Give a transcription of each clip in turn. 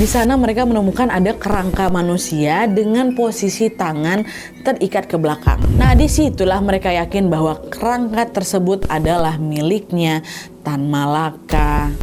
Di sana mereka menemukan ada kerangka manusia dengan posisi tangan terikat ke belakang. Nah, disitulah mereka yakin bahwa kerangka tersebut adalah miliknya Tan Malaka.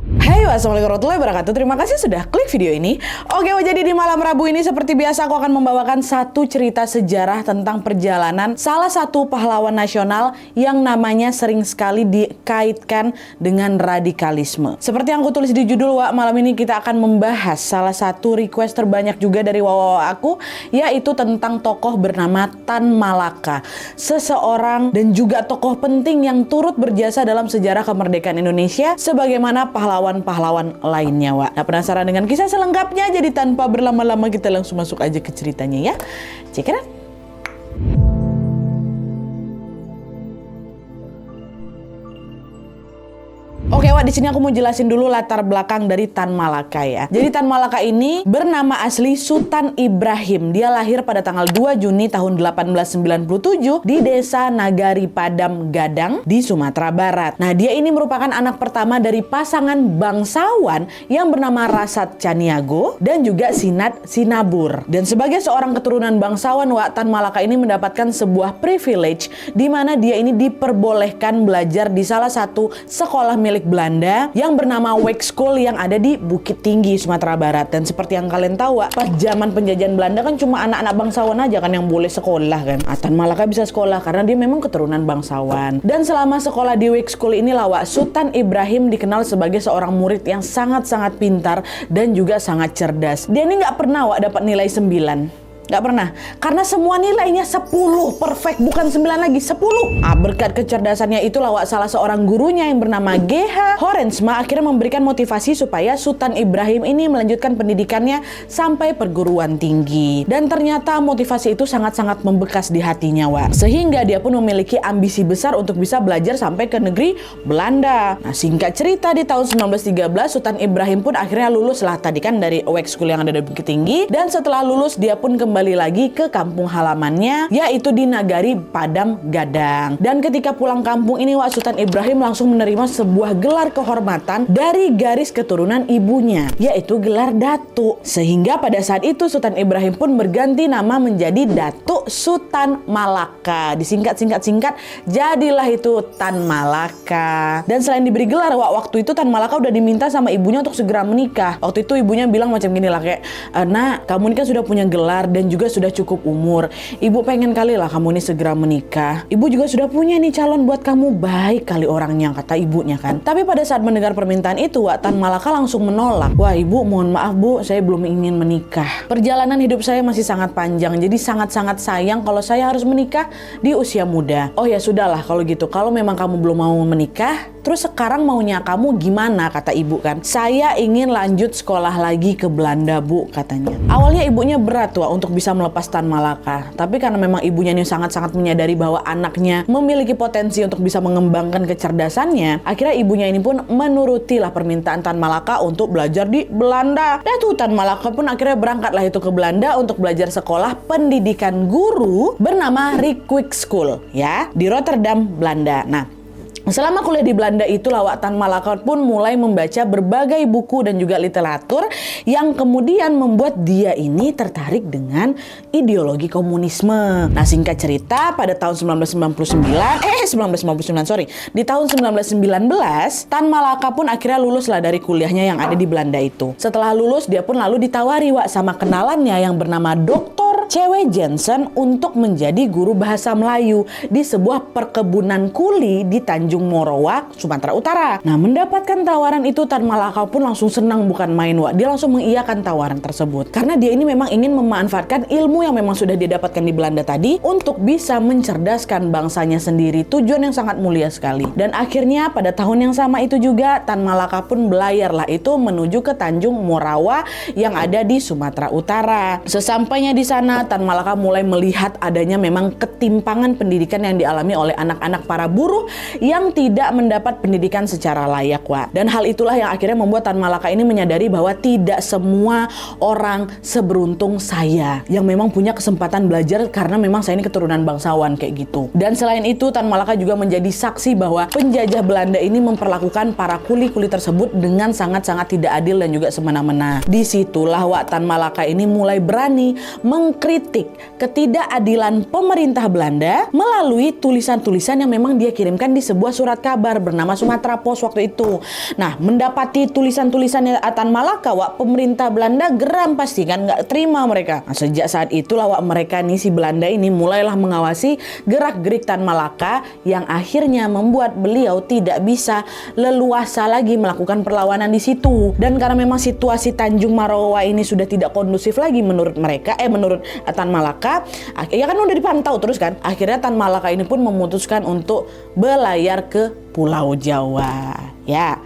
Hey, assalamualaikum warahmatullahi wabarakatuh. Terima kasih sudah klik video ini. Oke, jadi di malam Rabu ini seperti biasa aku akan membawakan satu cerita sejarah tentang perjalanan salah satu pahlawan nasional yang namanya sering sekali dikaitkan dengan radikalisme. Seperti yang aku tulis di judul, Wak, malam ini kita akan membahas salah satu request terbanyak juga dari wawa aku, yaitu tentang tokoh bernama Tan Malaka. Seseorang dan juga tokoh penting yang turut berjasa dalam sejarah kemerdekaan Indonesia sebagaimana pahlawan-pahlawan lainnya, Wak. Nah, penasaran dengan kisah selengkapnya? Jadi tanpa berlama-lama kita langsung masuk aja ke ceritanya ya. Check it out. Oke, Wak, di sini aku mau jelasin dulu latar belakang dari Tan Malaka ya. Jadi Tan Malaka ini bernama asli Sutan Ibrahim. Dia lahir pada tanggal 2 Juni tahun 1897 di desa Nagari Padam Gadang di Sumatera Barat. Nah, dia ini merupakan anak pertama dari pasangan bangsawan yang bernama Rasat Caniago dan juga Sinat Sinabur. Dan sebagai seorang keturunan bangsawan, Wak, Tan Malaka ini mendapatkan sebuah privilege di mana dia ini diperbolehkan belajar di salah satu sekolah milik Belanda yang bernama Wijk School yang ada di Bukit Tinggi, Sumatera Barat. Dan seperti yang kalian tahu, pas zaman penjajahan Belanda kan cuma anak-anak bangsawan aja kan yang boleh sekolah kan. Tan Malaka bisa sekolah karena dia memang keturunan bangsawan. Dan selama sekolah di Wijk School ini, Wak, Sutan Ibrahim dikenal sebagai seorang murid yang sangat-sangat pintar dan juga sangat cerdas. Dia ini nggak pernah, Wak, dapat nilai 9. Gak pernah, karena semua nilainya 10, perfect, bukan 9 lagi, 10. Berkat kecerdasannya itulah, Wak, salah seorang gurunya yang bernama G.H. Horensma akhirnya memberikan motivasi supaya Sutan Ibrahim ini melanjutkan pendidikannya sampai perguruan tinggi. Dan ternyata motivasi itu sangat-sangat membekas di hatinya, Wak. Sehingga dia pun memiliki ambisi besar untuk bisa belajar sampai ke negeri Belanda. Nah, singkat cerita, di tahun 1913 Sutan Ibrahim pun akhirnya lulus lah tadi kan dari Wijk School yang ada di Bukit Tinggi. Dan setelah lulus dia pun kembali lagi ke kampung halamannya, yaitu di Nagari Padam Gadang. Dan ketika pulang kampung ini, Wak, Sutan Ibrahim langsung menerima sebuah gelar kehormatan dari garis keturunan ibunya, yaitu gelar Datuk. Sehingga pada saat itu Sutan Ibrahim pun berganti nama menjadi Datuk Sutan Malaka. Disingkat-singkat jadilah itu Tan Malaka. Dan selain diberi gelar, Wak, waktu itu Tan Malaka udah diminta sama ibunya untuk segera menikah. Waktu itu ibunya bilang macam gini lah, kayak, "Nak, kamu ini kan sudah punya gelar dan juga sudah cukup umur. Ibu pengen kali lah kamu ini segera menikah. Ibu juga sudah punya nih calon buat kamu, baik kali orangnya," kata ibunya kan. Tapi pada saat mendengar permintaan itu, Wak, Tan Malaka langsung menolak. "Wah, Ibu, mohon maaf, Bu, saya belum ingin menikah. Perjalanan hidup saya masih sangat panjang, jadi sangat-sangat sayang kalau saya harus menikah di usia muda." "Oh ya sudahlah kalau gitu, kalau memang kamu belum mau menikah, terus sekarang maunya kamu gimana?" kata ibu kan. "Saya ingin lanjut sekolah lagi ke Belanda, Bu," katanya. Awalnya ibunya berat, Wak, untuk bisa melepas Tan Malaka. Tapi karena memang ibunya ini sangat-sangat menyadari bahwa anaknya memiliki potensi untuk bisa mengembangkan kecerdasannya, akhirnya ibunya ini pun menurutilah permintaan Tan Malaka untuk belajar di Belanda. Dan tuh Tan Malaka pun akhirnya berangkatlah itu ke Belanda untuk belajar sekolah pendidikan guru bernama Wijk School ya, di Rotterdam, Belanda. Nah, selama kuliah di Belanda itulah, Wak, Tan Malaka pun mulai membaca berbagai buku dan juga literatur yang kemudian membuat dia ini tertarik dengan ideologi komunisme. Nah, singkat cerita, pada tahun 1999, di tahun 1919 Tan Malaka pun akhirnya lulus lah dari kuliahnya yang ada di Belanda itu. Setelah lulus, dia pun lalu ditawari, Wak, sama kenalannya yang bernama Dr. C.W. Jensen untuk menjadi guru bahasa Melayu di sebuah perkebunan kuli di Tanjung Morowak, Sumatera Utara. Nah, mendapatkan tawaran itu Tan Malaka pun langsung senang bukan main, Wak. Dia langsung mengiyakan tawaran tersebut karena dia ini memang ingin memanfaatkan ilmu yang memang sudah didapatkan di Belanda tadi untuk bisa mencerdaskan bangsanya sendiri. Tujuan yang sangat mulia sekali. Dan akhirnya pada tahun yang sama itu juga Tan Malaka pun belayar lah itu menuju ke Tanjung Morawa yang ada di Sumatera Utara. Sesampainya di sana mana Tan Malaka mulai melihat adanya memang ketimpangan pendidikan yang dialami oleh anak-anak para buruh yang tidak mendapat pendidikan secara layak, Wak. Dan hal itulah yang akhirnya membuat Tan Malaka ini menyadari bahwa tidak semua orang seberuntung saya yang memang punya kesempatan belajar karena memang saya ini keturunan bangsawan kayak gitu. Dan selain itu Tan Malaka juga menjadi saksi bahwa penjajah Belanda ini memperlakukan para kuli-kuli tersebut dengan sangat-sangat tidak adil dan juga semena-mena. Disitulah Wak, Tan Malaka ini mulai berani mengkritik ketidakadilan pemerintah Belanda melalui tulisan-tulisan yang memang dia kirimkan di sebuah surat kabar bernama Sumatera Post waktu itu. Nah, mendapati tulisan-tulisannya Tan Malaka, Wak, pemerintah Belanda geram pasti kan, nggak terima mereka. Nah, sejak saat itulah Wak, mereka nih si Belanda ini mulailah mengawasi gerak-gerik Tan Malaka yang akhirnya membuat beliau tidak bisa leluasa lagi melakukan perlawanan di situ. Dan karena memang situasi Tanjung Marowa ini sudah tidak kondusif lagi menurut mereka, menurut Tan Malaka, ya kan udah dipantau terus kan. Akhirnya Tan Malaka ini pun memutuskan untuk berlayar ke Pulau Jawa. Ya.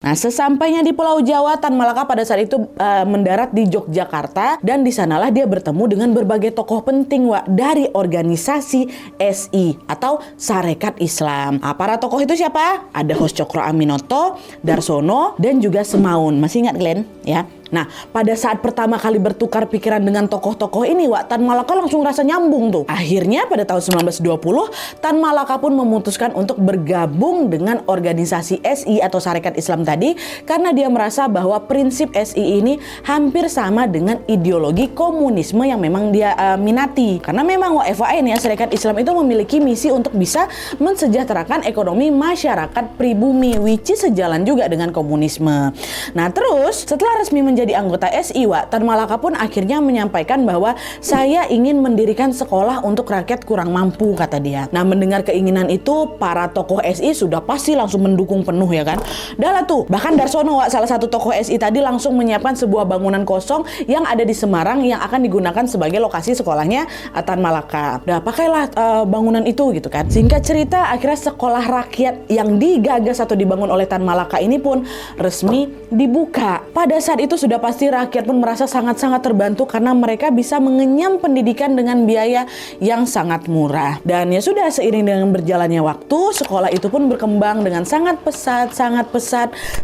Nah, sesampainya di Pulau Jawa, Tan Malaka pada saat itu mendarat di Yogyakarta dan di sanalah dia bertemu dengan berbagai tokoh penting, Wak, dari organisasi SI atau Sarekat Islam. Nah, para tokoh itu siapa? Ada Hos Cokro Aminoto, Darsono, dan juga Semaun. Masih ingat Glenn? Ya. Nah, pada saat pertama kali bertukar pikiran dengan tokoh-tokoh ini, Wak, Tan Malaka langsung rasa nyambung tuh. Akhirnya pada tahun 1920, Tan Malaka pun memutuskan untuk bergabung dengan organisasi SI atau Sarekat Islam tadi karena dia merasa bahwa prinsip SI ini hampir sama dengan ideologi komunisme yang memang dia minati. Karena memang FYI nih ya, Sarekat Islam itu memiliki misi untuk bisa mensejahterakan ekonomi masyarakat pribumi, which is sejalan juga dengan komunisme. Nah, terus setelah resmi menjadi anggota SI, Wak, Tan Malaka pun akhirnya menyampaikan bahwa saya ingin mendirikan sekolah untuk rakyat kurang mampu, kata dia. Nah, mendengar keinginan itu, para tokoh SI sudah pasti langsung mendukung penuh ya kan. Dah lah tuh, bahkan Darsono, Wak, salah satu tokoh SI tadi langsung menyiapkan sebuah bangunan kosong yang ada di Semarang yang akan digunakan sebagai lokasi sekolahnya Tan Malaka. Dah, pakailah bangunan itu gitu kan. Singkat cerita, akhirnya sekolah rakyat yang digagas atau dibangun oleh Tan Malaka ini pun resmi dibuka. Pada saat itu sudah pasti rakyat pun merasa sangat-sangat terbantu karena mereka bisa mengenyam pendidikan dengan biaya yang sangat murah. Dan ya sudah, seiring dengan berjalannya waktu, sekolah itu pun berkembang dengan sangat pesat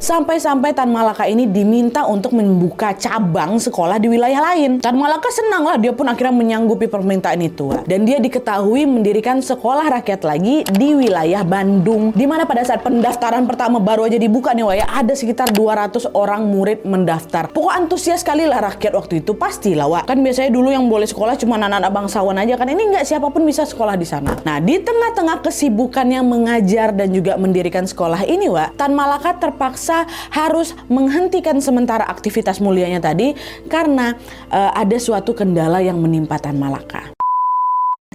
sampai-sampai Tan Malaka ini diminta untuk membuka cabang sekolah di wilayah lain. Tan Malaka senang lah, dia pun akhirnya menyanggupi permintaan itu. Dan dia diketahui mendirikan sekolah rakyat lagi di wilayah Bandung, di mana pada saat pendaftaran pertama baru aja dibuka nih, Wak, ya, ada sekitar 200 orang murid mendaftar. Pokok antusias sekali lah rakyat waktu itu, pastilah, Wak. Kan biasanya dulu yang boleh sekolah cuma anak-anak bangsawan aja kan, ini nggak, siapapun bisa sekolah di sana. Nah, di tengah-tengah kesibukannya mengajar dan juga mendirikan sekolah ini, Wak, Tan Malaka terpaksa harus menghentikan sementara aktivitas mulianya tadi karena ada suatu kendala yang menimpa Tan Malaka.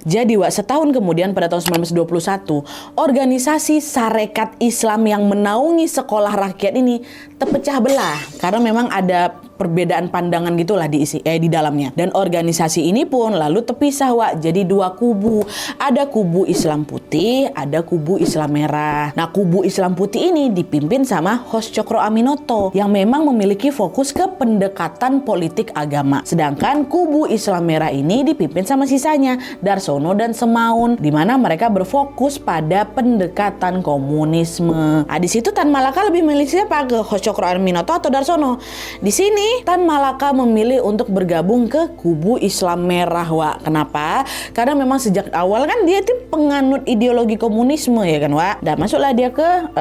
Jadi, Wak, setahun kemudian pada tahun 1921, organisasi Sarekat Islam yang menaungi sekolah rakyat ini terpecah belah karena memang ada perbedaan pandangan gitulah di dalamnya. Dan organisasi ini pun lalu terpisah, Wak, jadi dua kubu. Ada kubu Islam Putih, ada kubu Islam Merah. Nah, kubu Islam Putih ini dipimpin sama Hos Cokro Aminoto yang memang memiliki fokus ke pendekatan politik agama. Sedangkan kubu Islam Merah ini dipimpin sama sisanya, Darsono dan Semaun, di mana mereka berfokus pada pendekatan komunisme. Nah, di situ Tan Malaka lebih memilih siapa? Ke Hos Cokro Aminoto atau Darsono? Di sini Tan Malaka memilih untuk bergabung ke kubu Islam Merah, Wak. Kenapa? Karena memang sejak awal kan dia itu penganut ideologi komunisme ya kan, Wak. Dan masuklah dia ke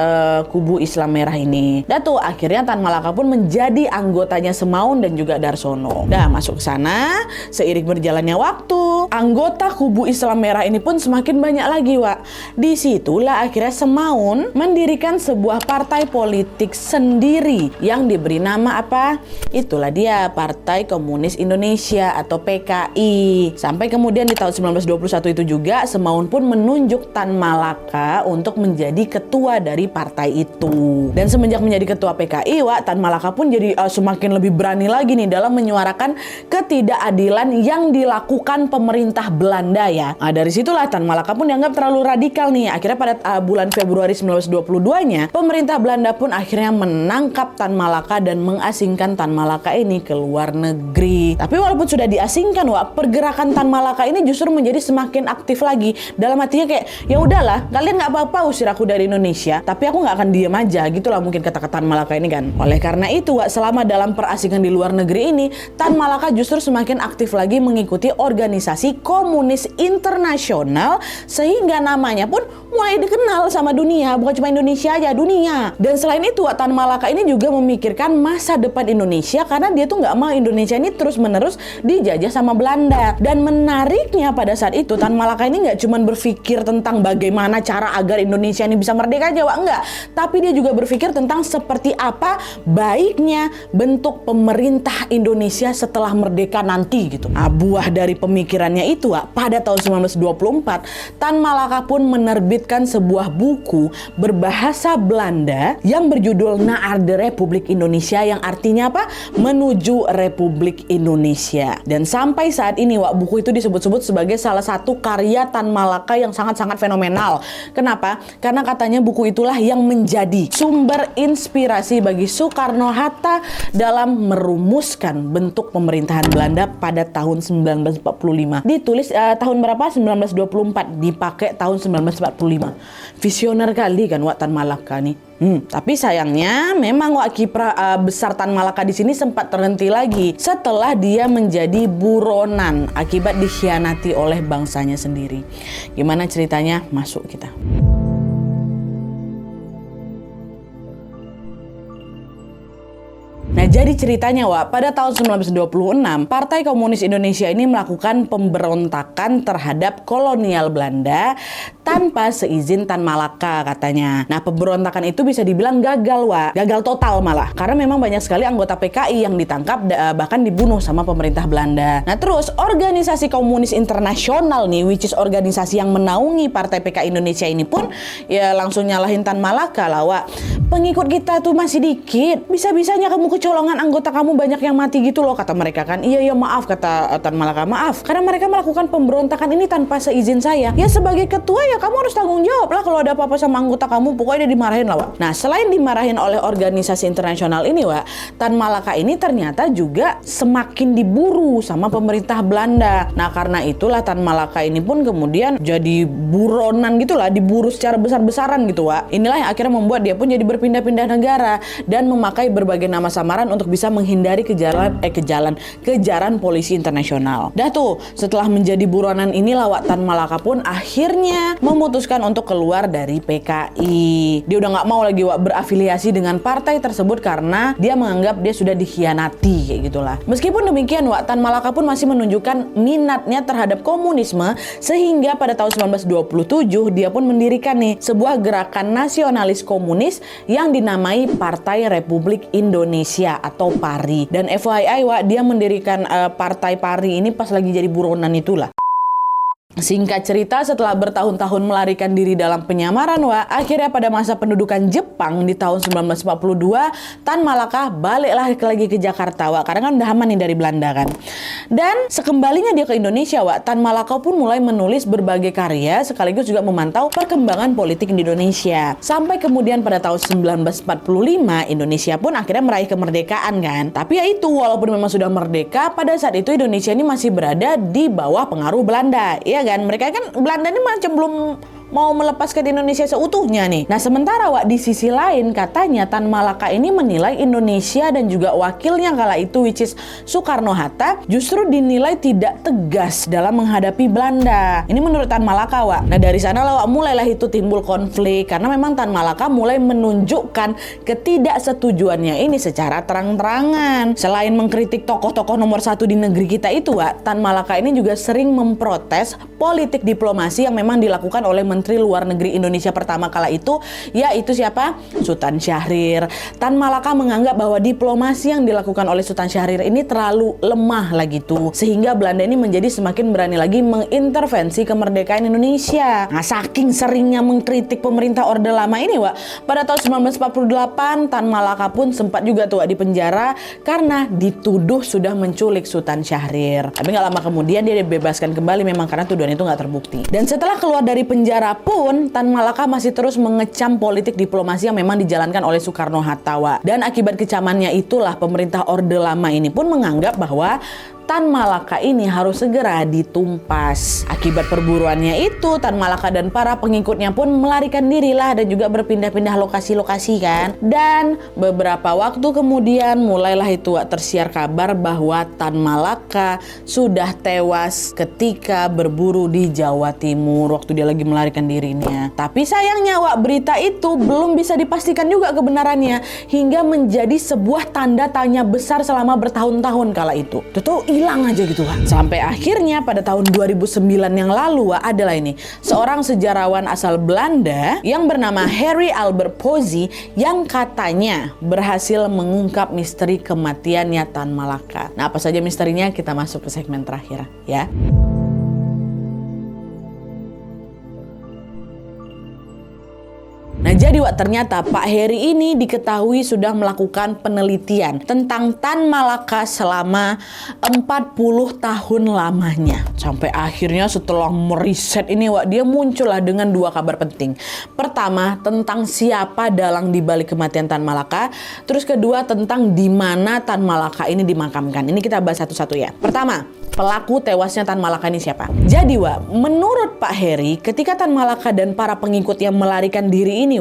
kubu Islam Merah ini. Dan tuh akhirnya Tan Malaka pun menjadi anggotanya Semaun dan juga Darsono. Dah masuk ke sana, seiring berjalannya waktu, anggota kubu Islam Merah ini pun semakin banyak lagi, Wak. Disitulah akhirnya Semaun mendirikan sebuah partai politik sendiri yang diberi nama apa? Itulah dia, Partai Komunis Indonesia atau PKI. Sampai kemudian di tahun 1921 itu juga Semaun pun menunjuk Tan Malaka untuk menjadi ketua dari partai itu. Dan semenjak menjadi ketua PKI, Wak, Tan Malaka pun jadi semakin lebih berani lagi nih dalam menyuarakan ketidakadilan yang dilakukan pemerintah Belanda ya. Nah, dari situlah Tan Malaka pun dianggap terlalu radikal nih. Akhirnya pada bulan Februari 1922-nya, pemerintah Belanda pun akhirnya menangkap Tan Malaka dan mengasingkan Tan Malaka Malaka ini ke luar negeri. Tapi walaupun sudah diasingkan, Wak, pergerakan Tan Malaka ini justru menjadi semakin aktif lagi. Dalam hatinya kayak, ya udahlah, kalian nggak apa-apa usir aku dari Indonesia, tapi aku nggak akan diem aja, gitulah mungkin kata-kata Tan Malaka ini kan. Oleh karena itu, Wak, selama dalam perasingan di luar negeri ini, Tan Malaka justru semakin aktif lagi mengikuti organisasi komunis internasional, sehingga namanya pun mulai dikenal sama dunia, bukan cuma Indonesia aja, dunia. Dan selain itu, Wak, Tan Malaka ini juga memikirkan masa depan Indonesia karena dia tuh nggak mau Indonesia ini terus-menerus dijajah sama Belanda. Dan menariknya pada saat itu, Tan Malaka ini nggak cuma berpikir tentang bagaimana cara agar Indonesia ini bisa merdeka aja, Wak, enggak. Tapi dia juga berpikir tentang seperti apa baiknya bentuk pemerintah Indonesia setelah merdeka nanti gitu. Nah, buah dari pemikirannya itu, Wak, pada tahun 1924, Tan Malaka pun menerbitkan sebuah buku berbahasa Belanda yang berjudul Naar de Republik Indonesia, yang artinya apa? Menuju Republik Indonesia. Dan sampai saat ini, Wak, buku itu disebut-sebut sebagai salah satu karya Tan Malaka yang sangat-sangat fenomenal. Kenapa? Karena katanya buku itulah yang menjadi sumber inspirasi bagi Soekarno-Hatta dalam merumuskan bentuk pemerintahan Belanda pada tahun 1945. Ditulis tahun berapa? 1924, dipakai tahun 1945. Visioner kali kan Wak Tan Malaka nih. Tapi sayangnya memang Wak, kiprah besar Tan Malaka di sini sempat terhenti lagi setelah dia menjadi buronan akibat dikhianati oleh bangsanya sendiri. Gimana ceritanya? Masuk kita. Nah, jadi ceritanya, Wak, pada tahun 1926, Partai Komunis Indonesia ini melakukan pemberontakan terhadap kolonial Belanda tanpa seizin Tan Malaka katanya. Nah, pemberontakan itu bisa dibilang gagal, Wak. Gagal total malah. Karena memang banyak sekali anggota PKI yang ditangkap bahkan dibunuh sama pemerintah Belanda. Nah, terus organisasi komunis internasional nih, which is organisasi yang menaungi Partai PKI Indonesia ini pun ya langsung nyalahin Tan Malaka lah, Wak. Pengikut kita tuh masih dikit. Bisa-bisanya kamu kecolongan, anggota kamu banyak yang mati gitu loh, kata mereka kan. Iya maaf, kata Tan Malaka, maaf. Karena mereka melakukan pemberontakan ini tanpa seizin saya. Ya sebagai ketua ya kamu harus tanggung jawab lah kalau ada apa-apa sama anggota kamu. Pokoknya dia dimarahin lah, Wak. Nah, selain dimarahin oleh organisasi internasional ini, Wak, Tan Malaka ini ternyata juga semakin diburu sama pemerintah Belanda. Nah, karena itulah Tan Malaka ini pun kemudian jadi buronan gitulah, diburu secara besar-besaran gitu, Wak. Inilah yang akhirnya membuat dia pun jadi berpindah-pindah negara dan memakai berbagai nama samaran untuk bisa menghindari kejaran polisi internasional. Dah tuh, setelah menjadi buronan inilah Wak, Tan Malaka pun akhirnya memutuskan untuk keluar dari PKI. Dia udah nggak mau lagi, Wak, berafiliasi dengan partai tersebut karena dia menganggap dia sudah dikhianati kayak gitulah. Meskipun demikian, Wak, Tan Malaka pun masih menunjukkan minatnya terhadap komunisme sehingga pada tahun 1927 dia pun mendirikan nih sebuah gerakan nasionalis komunis yang dinamai Partai Republik Indonesia atau PARI. Dan FYI, Wak, dia mendirikan Partai PARI ini pas lagi jadi buronan itulah. Singkat cerita, setelah bertahun-tahun melarikan diri dalam penyamaran, Wak, akhirnya pada masa pendudukan Jepang di tahun 1942, Tan Malaka baliklah lagi ke Jakarta, Wak, karena kan udah aman nih dari Belanda kan. Dan sekembalinya dia ke Indonesia, Wak, Tan Malaka pun mulai menulis berbagai karya sekaligus juga memantau perkembangan politik di Indonesia. Sampai kemudian pada tahun 1945, Indonesia pun akhirnya meraih kemerdekaan kan. Tapi ya itu, walaupun memang sudah merdeka, pada saat itu Indonesia ini masih berada di bawah pengaruh Belanda, ya kan? Mereka kan Belanda ini macam belum mau melepaskan Indonesia seutuhnya nih. Nah, sementara, Wak, di sisi lain katanya Tan Malaka ini menilai Indonesia dan juga wakilnya kala itu which is Soekarno-Hatta justru dinilai tidak tegas dalam menghadapi Belanda. Ini menurut Tan Malaka, Wak. Nah, dari sana lah, Wak, mulailah itu timbul konflik karena memang Tan Malaka mulai menunjukkan ketidaksetujuannya ini secara terang-terangan. Selain mengkritik tokoh-tokoh nomor satu di negeri kita itu, Wak, Tan Malaka ini juga sering memprotes politik diplomasi yang memang dilakukan oleh Menteri Luar Negeri Indonesia pertama kala itu, yaitu siapa? Sultan Syahrir. Tan Malaka menganggap bahwa diplomasi yang dilakukan oleh Sultan Syahrir ini terlalu lemah lagi tuh, sehingga Belanda ini menjadi semakin berani lagi mengintervensi kemerdekaan Indonesia. Nah, saking seringnya mengkritik pemerintah Orde Lama ini, Wak, pada tahun 1948 Tan Malaka pun sempat juga tuh, Wak, di penjara karena dituduh sudah menculik Sultan Syahrir. Tapi nggak lama kemudian dia dibebaskan kembali memang karena tuduhan itu nggak terbukti. Dan setelah keluar dari penjara, negara pun Tan Malaka masih terus mengecam politik diplomasi yang memang dijalankan oleh Soekarno-Hatta. Dan akibat kecamannya itulah pemerintah Orde Lama ini pun menganggap bahwa Tan Malaka ini harus segera ditumpas. Akibat perburuannya itu, Tan Malaka dan para pengikutnya pun melarikan dirilah dan juga berpindah-pindah lokasi-lokasi kan. Dan beberapa waktu kemudian mulailah itu tersiar kabar bahwa Tan Malaka sudah tewas ketika berburu di Jawa Timur waktu dia lagi melarikan dirinya. Tapi sayangnya berita itu belum bisa dipastikan juga kebenarannya hingga menjadi sebuah tanda tanya besar selama bertahun-tahun kala itu. Tuh hilang aja gitu Wak. Sampai akhirnya pada tahun 2009 yang lalu adalah ini seorang sejarawan asal Belanda yang bernama Harry Albert Posey yang katanya berhasil mengungkap misteri kematiannya Tan Malaka. Nah, apa saja misterinya kita masuk ke segmen terakhir ya. Nah jadi ternyata Pak Heri ini diketahui sudah melakukan penelitian tentang Tan Malaka selama 40 tahun lamanya. Sampai akhirnya setelah meriset ini dia muncullah dengan dua kabar penting. Pertama tentang siapa dalang dibalik kematian Tan Malaka. Terus kedua tentang di mana Tan Malaka ini dimakamkan. Ini kita bahas satu-satu ya. Pertama, pelaku tewasnya Tan Malaka ini siapa? Jadi menurut Pak Heri, ketika Tan Malaka dan para pengikutnya melarikan diri ini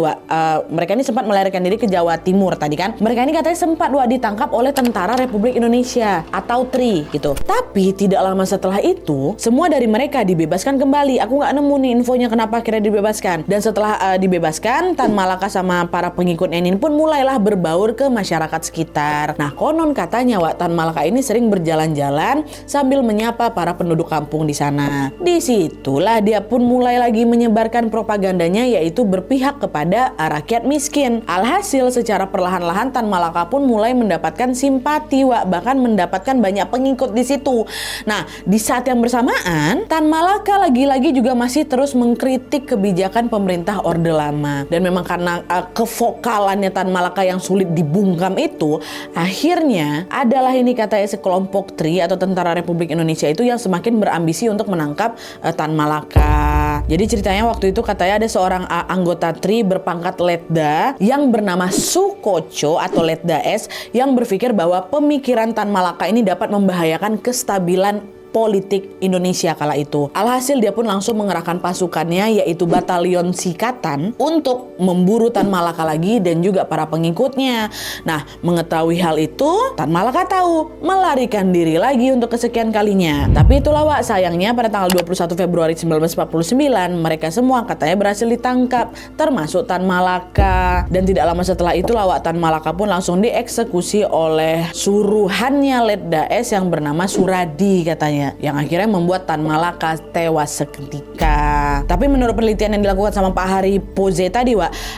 mereka ini sempat melarikan diri ke Jawa Timur tadi kan. Mereka ini katanya sempat ditangkap oleh Tentara Republik Indonesia atau TRI gitu. Tapi tidak lama setelah itu, semua dari mereka dibebaskan kembali. Aku nggak nemu nih infonya kenapa akhirnya dibebaskan. Dan setelah dibebaskan, Tan Malaka sama para pengikutnya ini pun mulailah berbaur ke masyarakat sekitar. Nah konon katanya Tan Malaka ini sering berjalan-jalan sambil menyapa para penduduk kampung di sana. Disitulah dia pun mulai lagi menyebarkan propagandanya, yaitu berpihak kepada rakyat miskin. Alhasil secara perlahan-lahan Tan Malaka pun mulai mendapatkan simpati bahkan mendapatkan banyak pengikut di situ. Nah di saat yang bersamaan Tan Malaka lagi-lagi juga masih terus mengkritik kebijakan pemerintah Orde Lama. Dan memang karena kevokalannya Tan Malaka yang sulit dibungkam itu, akhirnya adalah ini katanya sekelompok TRI atau Tentara Republik Indonesia itu yang semakin berambisi untuk menangkap Tan Malaka. Jadi ceritanya waktu itu katanya ada seorang anggota TRI berpangkat Letda yang bernama Sukoco atau Letda S yang berpikir bahwa pemikiran Tan Malaka ini dapat membahayakan kestabilan politik Indonesia kala itu. Alhasil dia pun langsung mengerahkan pasukannya yaitu Batalion Sikatan untuk memburu Tan Malaka lagi dan juga para pengikutnya. Nah, mengetahui hal itu, Tan Malaka tahu melarikan diri lagi untuk kesekian kalinya. Tapi itulah sayangnya pada tanggal 21 Februari 1949 mereka semua katanya berhasil ditangkap, termasuk Tan Malaka. Dan tidak lama setelah itu Tan Malaka pun langsung dieksekusi oleh suruhannya Letda S yang bernama Suradi katanya, yang akhirnya membuat Tan Malaka tewas seketika. Tapi menurut penelitian yang dilakukan sama Pak Hari Poze tadi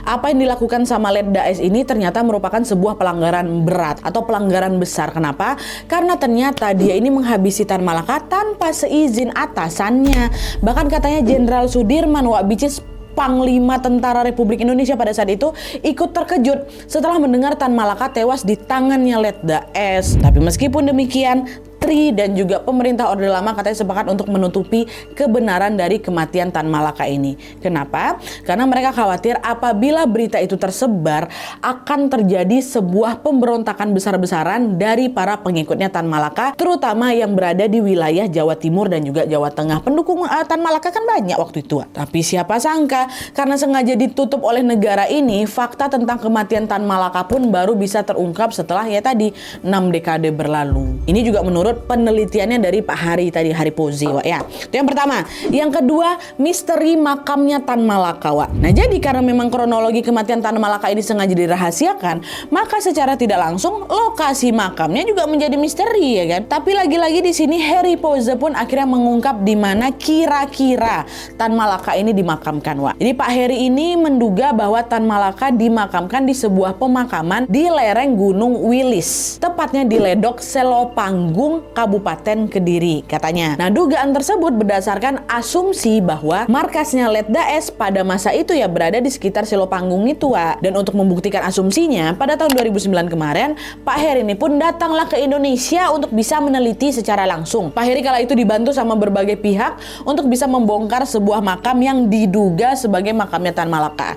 apa yang dilakukan sama Letda S ini ternyata merupakan sebuah pelanggaran berat atau pelanggaran besar. Kenapa? Karena ternyata dia ini menghabisi Tan Malaka tanpa seizin atasannya. Bahkan katanya Jenderal Sudirman which is Panglima Tentara Republik Indonesia pada saat itu ikut terkejut setelah mendengar Tan Malaka tewas di tangannya Letda S. Tapi meskipun demikian, TRI dan juga pemerintah Orde Lama katanya sepakat untuk menutupi kebenaran dari kematian Tan Malaka ini. Kenapa? Karena mereka khawatir apabila berita itu tersebar akan terjadi sebuah pemberontakan besar-besaran dari para pengikutnya Tan Malaka, terutama yang berada di wilayah Jawa Timur dan juga Jawa Tengah. Pendukung Tan Malaka kan banyak waktu itu. Tapi siapa sangka karena sengaja ditutup oleh negara ini, fakta tentang kematian Tan Malaka pun baru bisa terungkap setelah 6 dekade berlalu. Ini juga menurut penelitiannya dari Pak Hari tadi, Hari Poze ya. Itu yang pertama. Yang kedua, misteri makamnya Tan Malaka Nah jadi karena memang kronologi kematian Tan Malaka ini sengaja dirahasiakan, maka secara tidak langsung lokasi makamnya juga menjadi misteri ya kan. Tapi lagi-lagi di sini Hari Poze pun akhirnya mengungkap di mana kira-kira Tan Malaka ini dimakamkan Jadi Pak Heri ini menduga bahwa Tan Malaka dimakamkan di sebuah pemakaman di lereng Gunung Wilis, tepatnya di Ledok Selopanggung Selopang, Kabupaten Kediri katanya. Nah, dugaan tersebut berdasarkan asumsi bahwa markasnya Letda S pada masa itu ya berada di sekitar Selopanggung itu, Wak. Dan untuk membuktikan asumsinya, pada tahun 2009 kemarin, Pak Heri ini pun datanglah ke Indonesia untuk bisa meneliti secara langsung. Pak Heri kala itu dibantu sama berbagai pihak untuk bisa membongkar sebuah makam yang diduga sebagai makamnya Tan Malaka.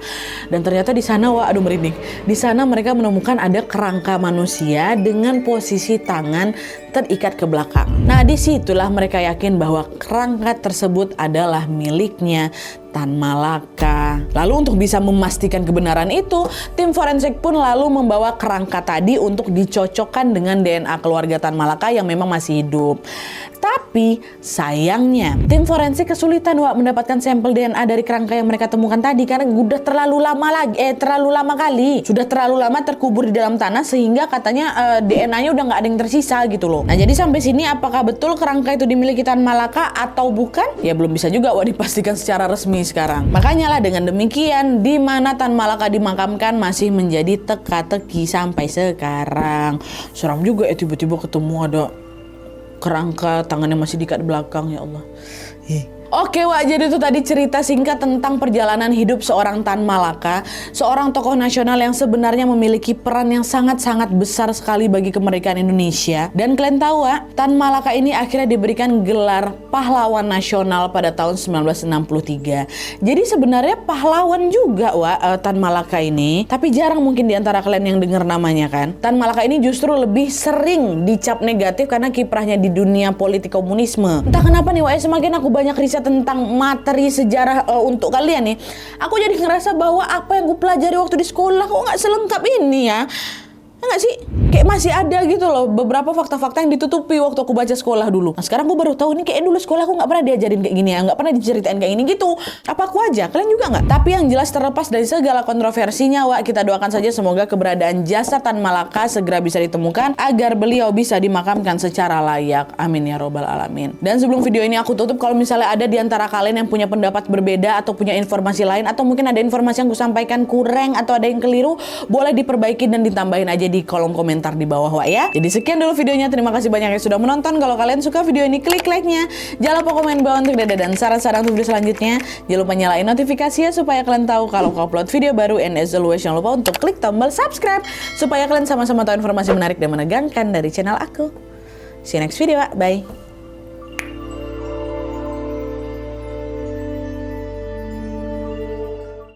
Dan ternyata di sana, wah, aduh merinding. Di sana mereka menemukan ada kerangka manusia dengan posisi tangan terikat ke belakang. Nah, disitulah mereka yakin bahwa kerangka tersebut adalah miliknya Tan Malaka. Lalu untuk bisa memastikan kebenaran itu, tim forensik pun lalu membawa kerangka tadi untuk dicocokkan dengan DNA keluarga Tan Malaka yang memang masih hidup. Tapi sayangnya tim forensik kesulitan, Wak, mendapatkan sampel DNA dari kerangka yang mereka temukan tadi karena udah terlalu lama kali. Sudah terlalu lama terkubur di dalam tanah sehingga katanya DNA-nya udah nggak ada yang tersisa gitu loh. Nah, jadi sampai sini apakah betul kerangka itu dimiliki Tan Malaka atau bukan? Ya belum bisa juga, Wak, dipastikan secara resmi sekarang. Makanya lah dengan demikian di mana Tan Malaka dimakamkan masih menjadi teka-teki sampai sekarang. Seram juga ya tiba-tiba ketemu ada kerangka tangannya masih diikat belakang, ya Allah. Oke, Wak, jadi itu tadi cerita singkat tentang perjalanan hidup seorang Tan Malaka, seorang tokoh nasional yang sebenarnya memiliki peran yang sangat-sangat besar sekali bagi kemerdekaan Indonesia. Dan kalian tahu, Wak, Tan Malaka ini akhirnya diberikan gelar pahlawan nasional pada tahun 1963. Jadi sebenarnya pahlawan juga, Wak, Tan Malaka ini. Tapi jarang mungkin di antara kalian yang dengar namanya kan. Tan Malaka ini justru lebih sering dicap negatif karena kiprahnya di dunia politik komunisme. Entah kenapa nih, Wak, semakin aku banyak riset tentang materi sejarah untuk kalian nih, aku jadi ngerasa bahwa apa yang gue pelajari waktu di sekolah kok nggak selengkap ini ya. Enggak sih? Kayak masih ada gitu loh beberapa fakta-fakta yang ditutupi waktu aku baca sekolah dulu. Nah, sekarang gue baru tahu nih kayak dulu sekolah aku nggak pernah diajarin kayak gini ya, nggak pernah diceritain kayak gini gitu. Apa aku aja? Kalian juga nggak? Tapi yang jelas terlepas dari segala kontroversinya, Wak, kita doakan saja semoga keberadaan jasad Tan Malaka segera bisa ditemukan agar beliau bisa dimakamkan secara layak. Amin ya robbal alamin. Dan sebelum video ini aku tutup, kalau misalnya ada di antara kalian yang punya pendapat berbeda atau punya informasi lain atau mungkin ada informasi yang gue sampaikan kurang atau ada yang keliru, boleh diperbaiki dan ditambahin aja di kolom komentar di bawah, Wak, ya. Jadi sekian dulu videonya. Terima kasih banyak yang sudah menonton. Kalau kalian suka video ini, klik like-nya. Jangan lupa komen bawah untuk dada dan saran-saran untuk video selanjutnya. Jangan lupa nyalain notifikasinya supaya kalian tahu kalau aku upload video baru. And as always, jangan lupa untuk klik tombol subscribe supaya kalian sama-sama tahu informasi menarik dan menegangkan dari channel aku. See you next video, Wak. Bye.